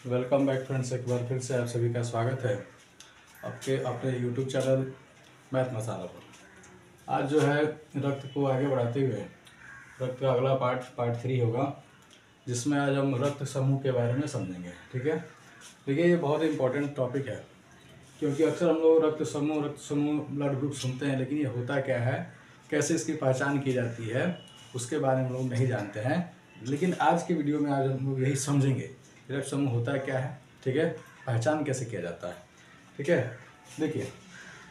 Welcome back friends. एक बार फिर से आप सभी का स्वागत है आपके अपने यूट्यूब चैनल मैथ मसाला पर। आज जो है रक्त को आगे बढ़ाते हुए रक्त का अगला पार्ट 3 होगा, जिसमें आज हम रक्त समूह के बारे में समझेंगे। ठीक है, देखिए ये बहुत ही इंपॉर्टेंट टॉपिक है, क्योंकि अक्सर हम लोग रक्त समूह ब्लड ग्रुप सुनते हैं, लेकिन ये होता क्या है, कैसे इसकी पहचान की जाती है, उसके बारे में हम लोग नहीं जानते हैं। लेकिन आज के वीडियो में आज हम लोग यही समझेंगे रक्त समूह होता क्या है, ठीक है, पहचान कैसे किया जाता है। ठीक है, देखिए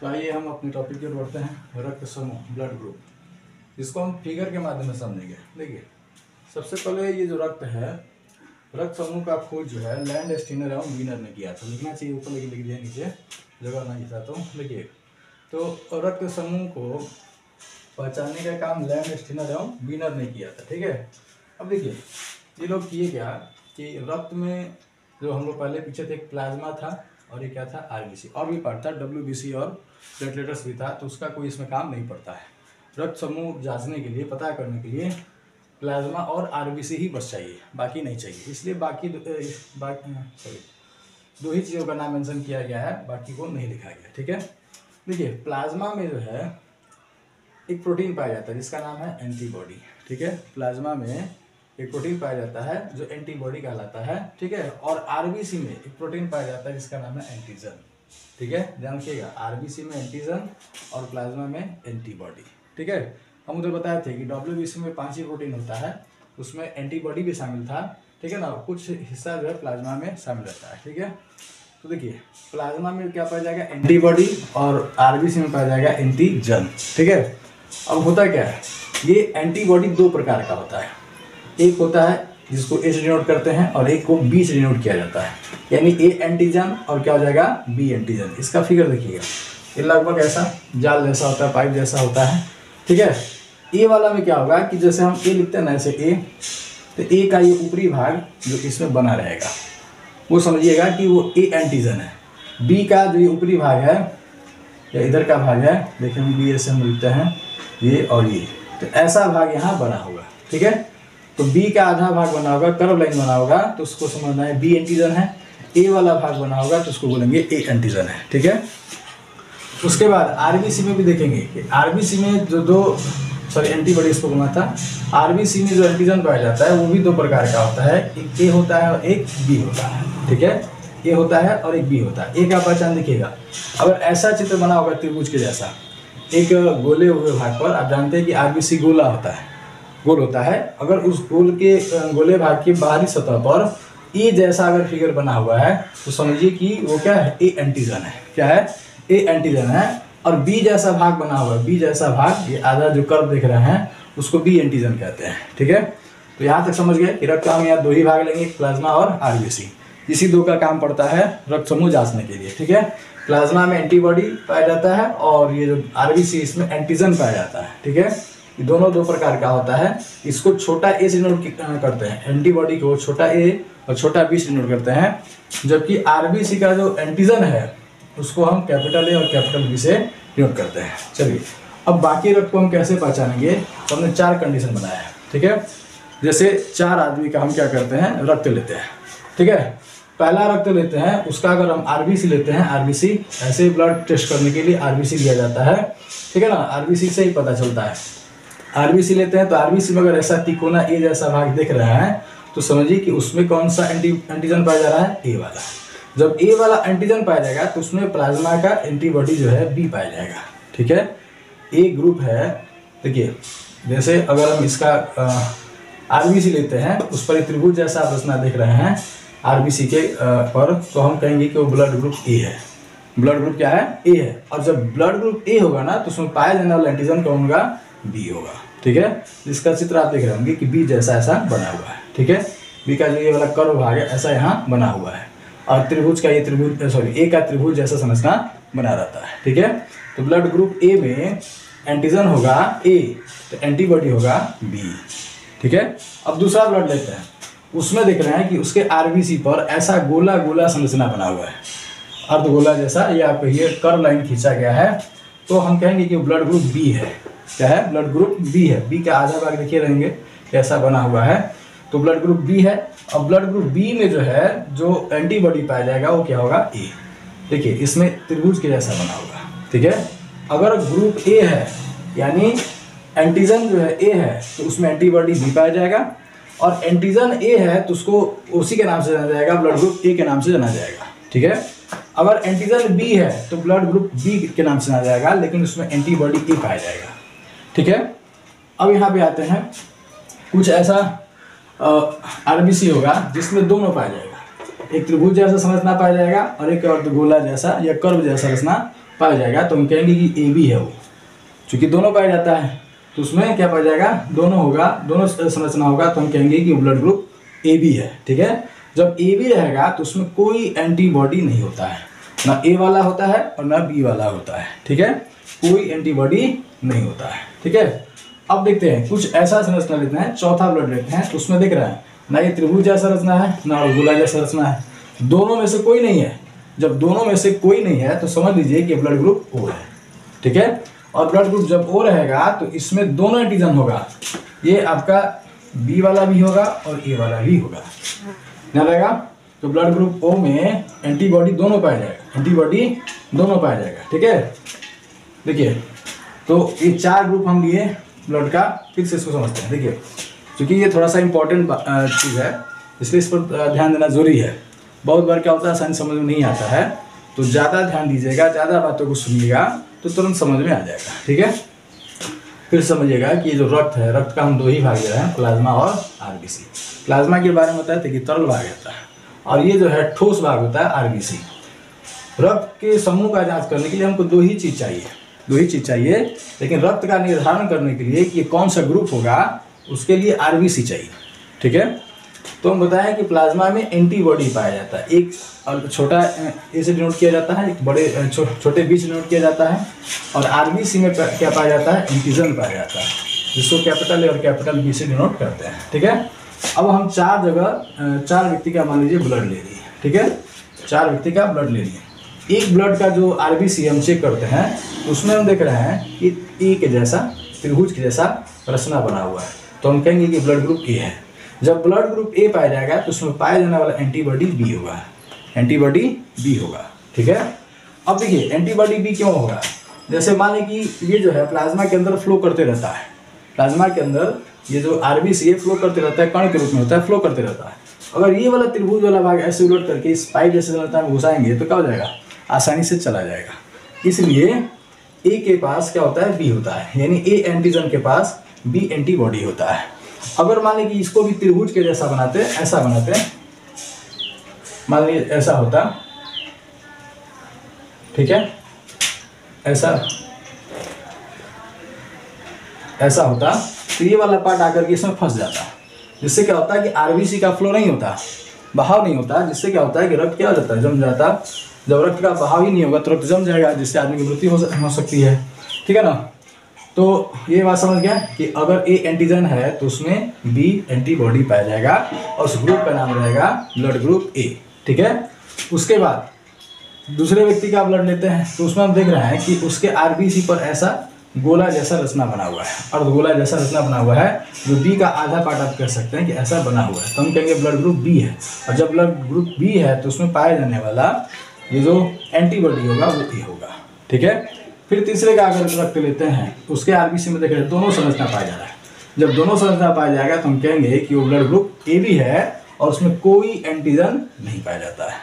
तो आइए हम अपने टॉपिक की ओर बढ़ते हैं। रक्त समूह ब्लड ग्रुप, जिसको हम फिगर के माध्यम से समझेंगे। देखिए सबसे पहले ये जो रक्त है, रक्त समूह का खोज जो है लैंड स्टीनर एवं वीनर ने किया था। लिखना चाहिए ऊपर, लेकिन लिख दिया नीचे, जगह ना लिखा तो देखिए। तो रक्त समूह को पहचानने का काम लैंड स्टीनर एवं वीनर ने किया था। ठीक है, अब देखिए ये लोग किए क्या कि रक्त में जो हम लोग पहले पीछे थे, एक प्लाज्मा था और ये क्या था, आरबीसी, और भी पार्ट था डब्ल्यूबीसी और प्लेटलेट्स भी था, तो उसका कोई इसमें काम नहीं पड़ता है। रक्त समूह जांचने के लिए, पता करने के लिए प्लाज्मा और आरबीसी ही बस चाहिए, बाकी नहीं चाहिए। इसलिए बाकी दो ही चीज़ों का नाम मेंशन किया गया है, बाकी को नहीं लिखा गया। ठीक है, देखिए प्लाज्मा में जो है एक प्रोटीन पाया जाता है जिसका नाम है एंटीबॉडी। ठीक है, प्लाज्मा में एक प्रोटीन पाया जाता है जो एंटीबॉडी कहलाता है। ठीक है, और आरबीसी में एक प्रोटीन पाया जाता है जिसका नाम है एंटीजन। ठीक है, ध्यान रखिएगा, आरबीसी में एंटीजन और प्लाज्मा में एंटीबॉडी। ठीक है, हम उधर बताए थे कि डब्ल्यूबीसी में 5 ही प्रोटीन होता है, उसमें एंटीबॉडी भी शामिल था। ठीक है ना, कुछ हिस्सा जो है प्लाज्मा में शामिल रहता है। ठीक है, तो देखिए प्लाज्मा में क्या पाया जाएगा, एंटीबॉडी, और आरबीसी में पाया जाएगा एंटीजन। ठीक है, अब होता क्या है, ये एंटीबॉडी दो प्रकार का होता है। एक होता है जिसको ए से डिनोट करते हैं और एक को बी से डिनोट किया जाता है, यानी ए एंटीजन और क्या हो जाएगा, बी एंटीजन। इसका फिगर देखिएगा, ये लगभग ऐसा जाल जैसा होता है, पाइप जैसा होता है। ठीक है, ए वाला में क्या होगा कि जैसे हम ए लिखते हैं ना, ऐसे ए, तो ए का ये ऊपरी भाग जो इसमें बना रहेगा वो समझिएगा कि वो ए एंटीजन है। बी का जो ये ऊपरी भाग है या इधर का भाग है, देखिए हम बी ऐसे हम लिखते हैं, ये और ये, तो ऐसा भाग यहाँ बना होगा। ठीक है, तो बी का आधा भाग बना होगा, कर्व लाइन बना होगा, तो उसको समझना है बी एंटीजन है। ए वाला भाग बना होगा तो उसको बोलेंगे ए एंटीजन है। ठीक है, उसके बाद आरबीसी में भी देखेंगे कि आरबीसी में जो एंटीबॉडी इसको बोलना था, आरबीसी में जो एंटीजन पाया जाता है वो भी दो प्रकार का होता है, एक ए होता है और एक बी होता है। ठीक है, ए होता है और एक बी होता है। ए का पहचान देखिएगा, अगर ऐसा चित्र बना होगा त्रिभुज के जैसा, एक गोले हुए भाग पर, आप जानते हैं कि आरबीसी गोला होता है, गोल होता है। अगर उस गोले भाग के बाहरी सतह पर ए जैसा अगर फिगर बना हुआ है तो समझिए कि वो क्या है, ए एंटीजन है। क्या है, ए एंटीजन है। और बी जैसा भाग बना हुआ है, बी जैसा भाग, ये आधा जो कर्व देख रहे हैं उसको बी एंटीजन कहते हैं। ठीक है, तो यहाँ तक समझ गए कि रक्त हम यहाँ दो ही भाग लेंगे, प्लाज्मा और आरबीसी। इसी दो का काम पड़ता है रक्त समूह जांचने के लिए। ठीक है, प्लाज्मा में एंटीबॉडी पाया जाता है और ये जो आरबीसी इसमें एंटीजन पाया जाता है। ठीक है, ये दोनों दो प्रकार का होता है। इसको छोटा ए से डिनोट करते हैं, एंटीबॉडी को छोटा ए और छोटा बी से डिनोट करते हैं, जबकि आरबीसी का जो एंटीजन है उसको हम कैपिटल ए और कैपिटल बी से डिनोट करते हैं। चलिए, अब बाकी रक्त को हम कैसे पहचानेंगे, तो हमने 4 कंडीशन बनाया है। ठीक है, जैसे 4 आदमी का हम क्या करते हैं, रक्त लेते हैं। ठीक है, पहला रक्त लेते हैं, उसका अगर हम आरबीसी लेते हैं, आरबीसी ऐसे ब्लड टेस्ट करने के लिए आरबीसी लिया जाता है। ठीक है ना, आरबीसी से ही पता चलता है। आरबीसी लेते हैं तो आरबीसी में अगर ऐसा तिकोना ए जैसा भाग दिख रहा है तो समझिए कि उसमें कौन सा एंटीजन पाया जा रहा है, ए वाला। जब ए वाला एंटीजन पाया जाएगा तो उसमें प्लाज्मा का एंटीबॉडी जो है बी पाया जाएगा। ठीक है, ए ग्रुप है। देखिए जैसे अगर हम इसका आरबीसी लेते हैं, उस पर त्रिभुज जैसा आप रचना देख रहे हैं आरबीसी के पर, तो हम कहेंगे कि वो ब्लड ग्रुप ए है। ब्लड ग्रुप क्या है, ए है। और जब ब्लड ग्रुप ए होगा ना तो उसमें पाया जाने वाला एंटीजन कौन होगा, बी होगा। ठीक है, जिसका चित्र आप देख रहे होंगे कि बी जैसा ऐसा बना हुआ है। ठीक है, बी का जो ये वाला कर्व भाग है ऐसा यहाँ बना हुआ है, और त्रिभुज का ये ए का त्रिभुज जैसा संरचना बना रहता है। ठीक है, तो ब्लड ग्रुप ए में एंटीजन होगा ए, तो एंटीबॉडी होगा बी। ठीक है, अब दूसरा ब्लड लेते हैं, उसमें देख रहे हैं कि उसके आरबीसी पर ऐसा गोला गोला संरचना बना हुआ है, अर्धगोला जैसा, ये आप कहिए कर्व लाइन खींचा गया है, तो हम कहेंगे कि ब्लड ग्रुप बी है। क्या है, ब्लड ग्रुप बी है। बी का आधा भाग देखिए रहेंगे कैसा बना हुआ है, तो ब्लड ग्रुप बी है। और ब्लड ग्रुप बी में जो है जो एंटीबॉडी पाया जाएगा वो क्या होगा, ए। देखिए इसमें त्रिभुज के जैसा बना होगा, ठीक है। अगर ग्रुप ए है यानी एंटीजन जो है ए है तो उसमें एंटीबॉडी बी पाया जाएगा, और एंटीजन ए है तो उसको उसी के नाम से जाना जाएगा, ब्लड ग्रुप ए के नाम से जाना जाएगा, ठीक है। अगर एंटीजन बी है तो ब्लड ग्रुप बी के नाम से जाना जाएगा, लेकिन उसमें एंटीबॉडी ए पाया जाएगा, ठीक है। अब यहाँ पे आते हैं, कुछ ऐसा आरबीसी होगा जिसमें दोनों पाया जाएगा, एक त्रिभुज जैसा संरचना पाया जाएगा और एक अर्धगोला जैसा या कर्व जैसा संरचना पाया जाएगा। तो हम कहेंगे कि ए बी है वो, चूंकि दोनों पाया जाता है तो उसमें क्या पाया जाएगा, दोनों होगा, दोनों संरचना होगा, तो हम कहेंगे कि ब्लड ग्रुप ए बी है, ठीक है। जब ए बी रहेगा तो उसमें कोई एंटीबॉडी नहीं होता है, ना ए वाला होता है और ना बी वाला होता है, ठीक है, कोई एंटीबॉडी नहीं होता है, ठीक है। अब देखते हैं, कुछ ऐसा संरचना लेते हैं, चौथा ब्लड लेते हैं, तो उसमें दिख रहा है ना ये त्रिभुज जैसा रचना है ना गोला जैसा रचना है, दोनों में से कोई नहीं है। जब दोनों में से कोई नहीं है तो समझ लीजिए कि ब्लड ग्रुप ओ है, ठीक है। और ब्लड ग्रुप जब ओ रहेगा तो इसमें दोनों एंटीजन होगा, ये आपका बी वाला भी होगा और ए वाला भी होगा, ध्यान रहेगा। तो ब्लड ग्रुप ओ में एंटीबॉडी दोनों पाया जाएगा, एंटीबॉडी दोनों पाया जाएगा, ठीक है। देखिए तो ये चार ग्रुप हम लिए ब्लड का, फिर से इसको समझते हैं। देखिए क्योंकि ये थोड़ा सा इंपॉर्टेंट चीज़ है इसलिए इस पर ध्यान देना जरूरी है। बहुत बार क्या होता है आसानी समझ में नहीं आता है, तो ज़्यादा ध्यान दीजिएगा, ज़्यादा बातों को सुनिएगा तो तुरंत समझ में आ जाएगा, ठीक है। फिर समझिएगा कि ये जो रक्त है, रक्त का हम दो ही भाग ले रहे हैं, प्लाज्मा और आरबीसी। प्लाज्मा के बारे में बताया था कि तरल भाग होता है और ये जो है ठोस भाग होता है आरबीसी। रक्त के समूह का जांच करने के लिए हमको दो ही चीज़ चाहिए, लेकिन रक्त का निर्धारण करने के लिए कि कौन सा ग्रुप होगा उसके लिए आरबीसी चाहिए, ठीक है। तो हम बताएं कि प्लाज्मा में एंटीबॉडी पाया जाता है, एक छोटा ए से डिनोट किया जाता है, एक बड़े छोटे बी से डिनोट किया जाता है, और आरबीसी में क्या पाया जाता है, एंटीजन पाया जाता है, जिसको कैपिटल ए और कैपिटल बी से डिनोट करते हैं, ठीक है। अब हम चार व्यक्ति का मान लीजिए ब्लड ले लिए, ठीक है, 4 व्यक्ति का ब्लड ले लिए। एक ब्लड का जो आरबीसी हम चेक करते हैं उसमें हम देख रहे हैं कि ए के जैसा, त्रिभुज के जैसा रचना बना हुआ है, तो हम कहेंगे कि ब्लड ग्रुप ए है। जब ब्लड ग्रुप ए पाया जाएगा तो उसमें पाया जाने वाला एंटीबॉडी बी होगा, एंटीबॉडी बी होगा, ठीक है। अब देखिए एंटीबॉडी बी क्यों होगा, जैसे मान लें कि ये जो है प्लाज्मा के अंदर फ्लो करते रहता है, प्लाज्मा के अंदर ये जो आरबीसी फ्लो करते रहता है, कण के रूप में होता है, फ्लो करते रहता है। अगर ये वाला त्रिभुज वाला भाग ऐसे उलट करके इस पाइप जैसे संरचना में घुसाएंगे तो क्या हो जाएगा, आसानी से चला जाएगा। इसलिए ए के पास क्या होता है, बी होता है, यानी ए एंटीजन के पास बी एंटीबॉडी होता है। अगर मान लें कि इसको भी त्रिभुज के जैसा बनाते, ऐसा बनाते, मान लीजिए ऐसा होता, ठीक है, ऐसा होता, तो ये वाला पार्ट आकर के इसमें फंस जाता, जिससे क्या होता है कि आरबीसी का फ्लो नहीं होता, बहाव नहीं होता, जिससे क्या होता है कि रक्त क्या हो जाता है, जम जाता। जब रक्त का बहाव ही नहीं होगा तो रक्त जम जाएगा, जिससे आदमी की मृत्यु हो सकती है, ठीक है ना। तो ये बात समझ गया कि अगर ए एंटीजन है तो उसमें बी एंटीबॉडी पाया जाएगा और उस ग्रुप का नाम रहेगा ब्लड ग्रुप ए, ठीक है। उसके बाद दूसरे व्यक्ति का ब्लड लेते हैं तो उसमें हम देख रहे हैं कि उसके आरबीसी पर ऐसा गोला जैसा रचना बना हुआ है, अर्धगोला जैसा रचना बना हुआ है, जो बी का आधा पार्ट आप कह सकते हैं कि ऐसा बना हुआ है, तो हम कहेंगे ब्लड ग्रुप बी है। और जब ब्लड ग्रुप बी है तो उसमें पाया जाने वाला ये जो एंटीबॉडी होगा वो ए होगा, ठीक है। फिर तीसरे का अगर रक्त लेते हैं तो उसके आरबीसी में देखें दोनों संरचना पाया जा रहा है। जब दोनों संरचना पाया जाएगा तो हम कहेंगे कि वो ब्लड ग्रुप ए बी है और उसमें कोई एंटीजन नहीं पाया जाता है,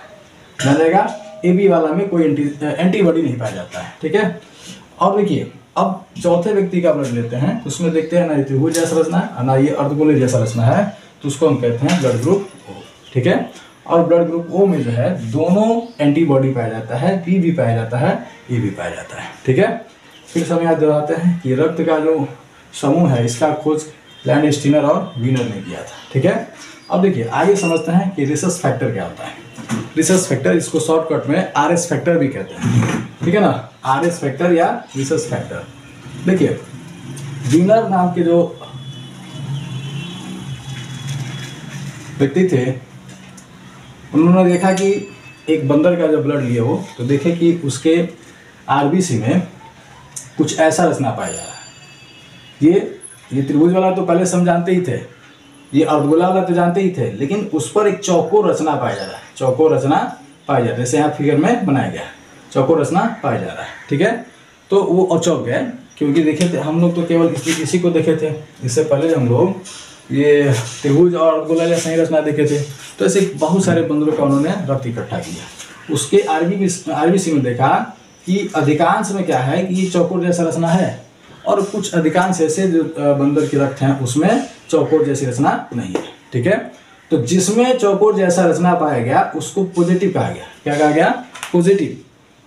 ध्यान रहेगा, ए बी वाला में कोई एंटीबॉडी नहीं पाया जाता है, ठीक है। और देखिए अब चौथे व्यक्ति का ब्लड लेते हैं तो उसमें देखते हैं ना ये त्रिभुज जैसा रचना है ना ये अर्धगोले जैसा रचना है, तो उसको हम कहते हैं ब्लड ग्रुप ओ, ठीक है। और ब्लड ग्रुप ओ में जो है दोनों एंटीबॉडी पाया जाता है, बी भी पाया जाता है, ए भी पाया जाता है, ठीक है। फिर समय याद दिलाते हैं कि रक्त का जो समूह है इसका खोज लैंडस्टीनर और वीनर ने किया था, ठीक है। अब देखिए आगे समझते हैं कि रिसस फैक्टर क्या होता है। रिसस फैक्टर, इसको शॉर्टकट में आरएस फैक्टर भी कहते हैं, ठीक है ना, आरएस फैक्टर या रिसस फैक्टर। देखिए वीनर नाम के जो व्यक्ति थे उन्होंने देखा कि एक बंदर का जब ब्लड लिया वो तो देखे कि उसके आरबीसी में कुछ ऐसा रचना पाया जा रहा है। ये त्रिभुज वाला तो पहले से हम जानते ही थे, ये अर्धगोला वाला तो जानते ही थे, लेकिन उस पर एक चौकोर रचना पाया जा रहा है, चौकोर रचना पाया जा रहा है, जैसे यहाँ फिगर में बनाया गया है, चौकोर रचना पाया जा रहा है। ठीक है, तो वो अचौक है, क्योंकि देखे थे हम लोग तो केवल इसी को देखे थे, इससे पहले हम लोग ये त्रिभुज और अर्धगोला या सही रचना देखे थे। तो ऐसे बहुत सारे बंदरों का उन्होंने रक्त इकट्ठा किया। उसके आरबीसी में देखा कि अधिकांश में क्या है कि ये चौकोर जैसा रचना है, और कुछ अधिकांश ऐसे जो बंदर के रक्त हैं उसमें चौकोर जैसी रचना नहीं है। ठीक है, तो जिसमें चौकोर जैसा रचना पाया गया उसको पॉजिटिव कहा गया। क्या कहा गया? पॉजिटिव।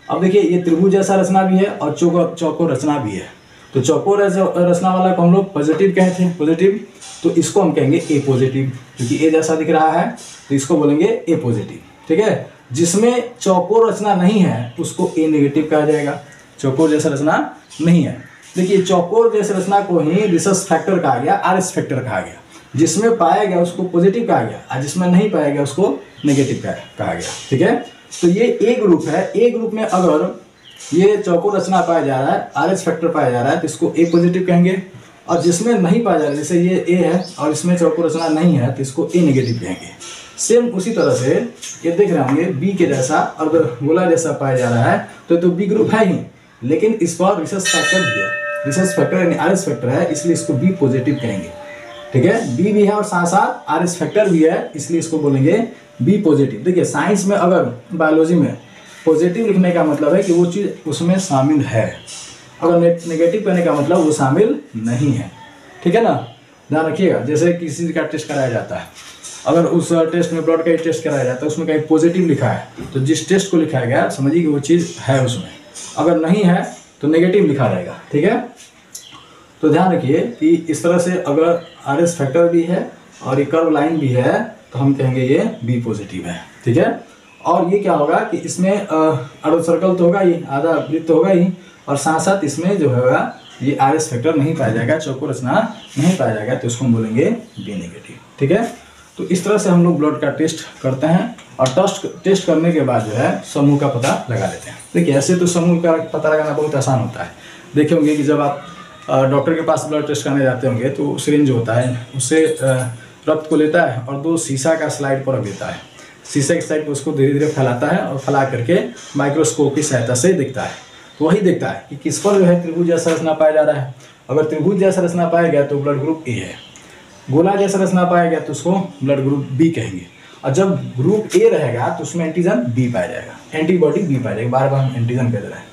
अब देखिए ये त्रिभुज जैसा रचना भी है और चौकोर रचना भी है। तो चौकोर रचना वाला को हम लोग पॉजिटिव कहते हैं, पॉजिटिव। तो इसको हम कहेंगे ए पॉजिटिव, क्योंकि ए जैसा दिख रहा है तो इसको बोलेंगे ए पॉजिटिव। ठीक है, जिसमें चौकोर रचना नहीं है उसको ए नेगेटिव कहा जाएगा। चौकोर जैसा रचना नहीं है। देखिए चौकोर जैसे रचना को ही रिसस फैक्टर कहा गया, आरएस फैक्टर कहा गया। जिसमें पाया गया उसको पॉजिटिव कहा गया और जिसमें नहीं पाया गया उसको नेगेटिव कहा गया। ठीक है, तो ये ए ग्रुप है। ए ग्रुप में अगर ये चौकोर रचना पाया जा रहा है, आरएस फैक्टर पाया जा रहा है, तो इसको ए पॉजिटिव कहेंगे। और जिसमें नहीं पाया जा रहा है, जैसे ये ए है और इसमें चौकोर रचना नहीं है, तो इसको ए नेगेटिव कहेंगे। सेम उसी तरह से ये देख रहे होंगे बी के जैसा और गोला जैसा पाया जा रहा है, तो बी ग्रुप है ही, लेकिन इस पर रिसस फैक्टर भी है। रिसस फैक्टर यानी आरएस फैक्टर है, इसलिए इसको बी पॉजिटिव कहेंगे। ठीक है, बी भी है और साथ साथ आरएस फैक्टर भी है, इसलिए इसको बोलेंगे बी पॉजिटिव। देखिए साइंस में अगर बायोलॉजी में पॉजिटिव लिखने का मतलब है कि वो चीज़ उसमें शामिल है, अगर नेगेटिव कहने का मतलब वो शामिल नहीं है। ठीक है ना, ध्यान रखिएगा। जैसे किसी का टेस्ट कराया जाता है, अगर उस टेस्ट में ब्लड का टेस्ट कराया जाता है, उसमें कहीं पॉजिटिव लिखा है, तो जिस टेस्ट को लिखाया गया समझिए कि वो चीज़ है उसमें, अगर नहीं है तो नेगेटिव लिखा रहेगा। ठीक है, तो ध्यान रखिए कि इस तरह से अगर आरएस फैक्टर भी है और ये कर्व लाइन भी है तो हम कहेंगे ये बी पॉजिटिव है। ठीक है, और ये क्या होगा कि इसमें अर्ध सर्कल तो होगा ही, आधा वृत्त होगा ही, और साथ साथ इसमें जो होगा ये आरएस फैक्टर नहीं पाया जाएगा, चौकोर रचना नहीं पाया जाएगा, तो इसको हम बोलेंगे बी नेगेटिव। ठीक है, तो इस तरह से हम लोग ब्लड का टेस्ट करते हैं और टेस्ट करने के बाद जो है समूह का पता लगा लेते हैं। देखिए ऐसे तो समूह का पता लगाना बहुत आसान होता है। देखे होंगे कि जब आप डॉक्टर के पास ब्लड टेस्ट करने जाते होंगे तो सिरिंज होता है, उससे रक्त को लेता है और दो शीशा का स्लाइड पर रख देता है। शीशे की साइड पर उसको धीरे धीरे फैलाता है और फैला करके माइक्रोस्कोप की सहायता से देखता है। तो वही देखता है कि किस पर जो है त्रिभुज जैसा रचना पाया जा रहा है। अगर त्रिभुज जैसा रचना पाया गया तो ब्लड ग्रुप ए है, गोला जैसा रचना पाया गया तो उसको ब्लड ग्रुप बी कहेंगे, और जब ग्रुप ए रहेगा तो उसमें एंटीजन बी पाया जाएगा, एंटीबॉडी बी पाया जाएगा। बार बार हम एंटीजन कह रहे हैं,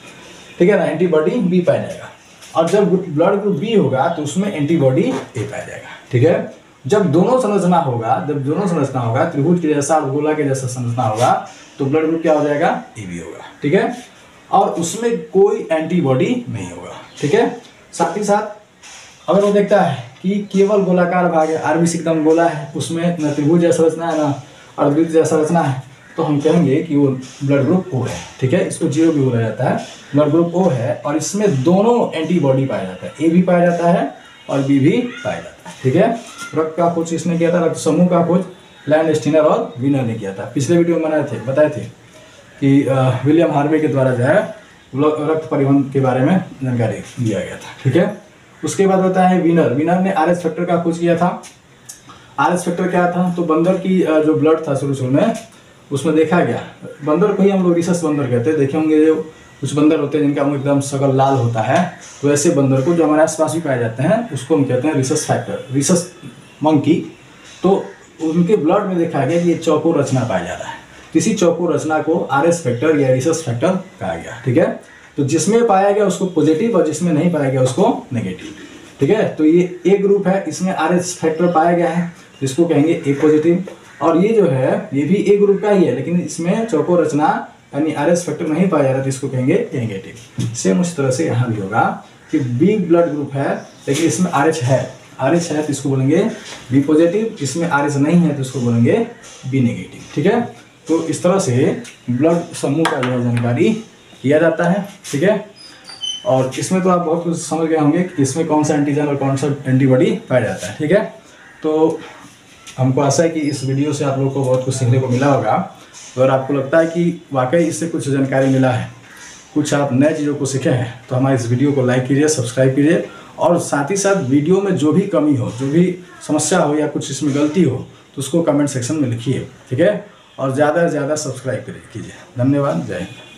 ठीक है ना, एंटीबॉडी बी पाया जाएगा। और जब ब्लड ग्रुप बी होगा तो उसमें एंटीबॉडी ए पाया जाएगा। ठीक है, जब दोनों संरचना होगा, त्रिभुज के जैसा और गोला के जैसा संरचना होगा, तो ब्लड ग्रुप क्या हो जाएगा? ए बी होगा। ठीक है, और उसमें कोई एंटीबॉडी नहीं होगा। ठीक है, साथ ही साथ अगर वो देखता है कि केवल गोलाकार भाग है, आरबीसी एकदम गोला है, उसमें न त्रिभुज जैसा रचना है ना अर्धवृत्त जैसा रचना है, तो हम कहेंगे कि वो ब्लड ग्रुप ओ है। ठीक है, इसको जीरो भी बोला जाता है, ब्लड ग्रुप ओ है, और इसमें दोनों एंटीबॉडी पाया जाता है, ए भी पाया जाता है और बी भी पाया जाता है। ठीक है, रक्त का खोज किसने किया था? रक्त समूह का खोज लैंडस्टीनर और वीनर ने किया था। पिछले वीडियो में बताए थे कि विलियम हार्वे के द्वारा जो है रक्त परिवहन के बारे में जानकारी दिया गया था। ठीक है, उसके बाद होता है वीनर ने आरएस फैक्टर का खोज किया था। आरएस फैक्टर क्या था? तो बंदर की जो ब्लड था शुरू में, उसमें देखा गया, बंदर को ही हम लोग रिसस बंदर कहते हैं। देखे होंगे जो कुछ बंदर होते हैं जिनका मुंह एकदम शकल लाल होता है, तो ऐसे बंदर को जो हमारे आसपास भी पाए जाते हैं उसको हम कहते हैं रिसस फैक्टर, रिसस मंकी। तो उनके ब्लड में देखा गया कि ये चौकोर रचना पाया जा रहा है, किसी चौकोर रचना को आरएस फैक्टर या रिसस फैक्टर कहा गया। ठीक है, तो जिसमें पाया गया उसको पॉजिटिव और जिसमें नहीं पाया गया उसको नेगेटिव। ठीक है, तो ये ए ग्रुप है, इसमें आरएस फैक्टर पाया गया है, इसको कहेंगे ए पॉजिटिव। और ये जो है ये भी ए ग्रुप का ही है, लेकिन इसमें चौकोर रचना यानी आरएस फैक्टर नहीं पाया जा रहा, तो इसको कहेंगे ए नेगेटिव। सेम उस तरह से यहाँ भी होगा कि बी ब्लड ग्रुप है लेकिन इसमें आरएच है, तो इसको बोलेंगे बी पॉजिटिव, इसमें आरएच नहीं है तो इसको बोलेंगे बी नेगेटिव। ठीक है, तो इस तरह से ब्लड समूह का जो जानकारी किया जाता है। ठीक है, और इसमें तो आप बहुत कुछ समझ गए होंगे कि इसमें कौन सा एंटीजन और कौन सा एंटीबॉडी पाया जाता है। ठीक है, तो हमको आशा है कि इस वीडियो से आप लोगों को बहुत कुछ सीखने को मिला होगा। अगर आपको लगता है कि वाकई इससे कुछ जानकारी मिला है, कुछ आप नए चीज़ों को सीखे हैं, तो हमारे इस वीडियो को लाइक कीजिए, सब्सक्राइब कीजिए और साथ ही साथ वीडियो में जो भी कमी हो, जो भी समस्या हो या कुछ इसमें गलती हो तो उसको कमेंट सेक्शन में लिखिए, ठीक है। और ज़्यादा से ज़्यादा सब्सक्राइब कीजिए। धन्यवाद, जय हिंद।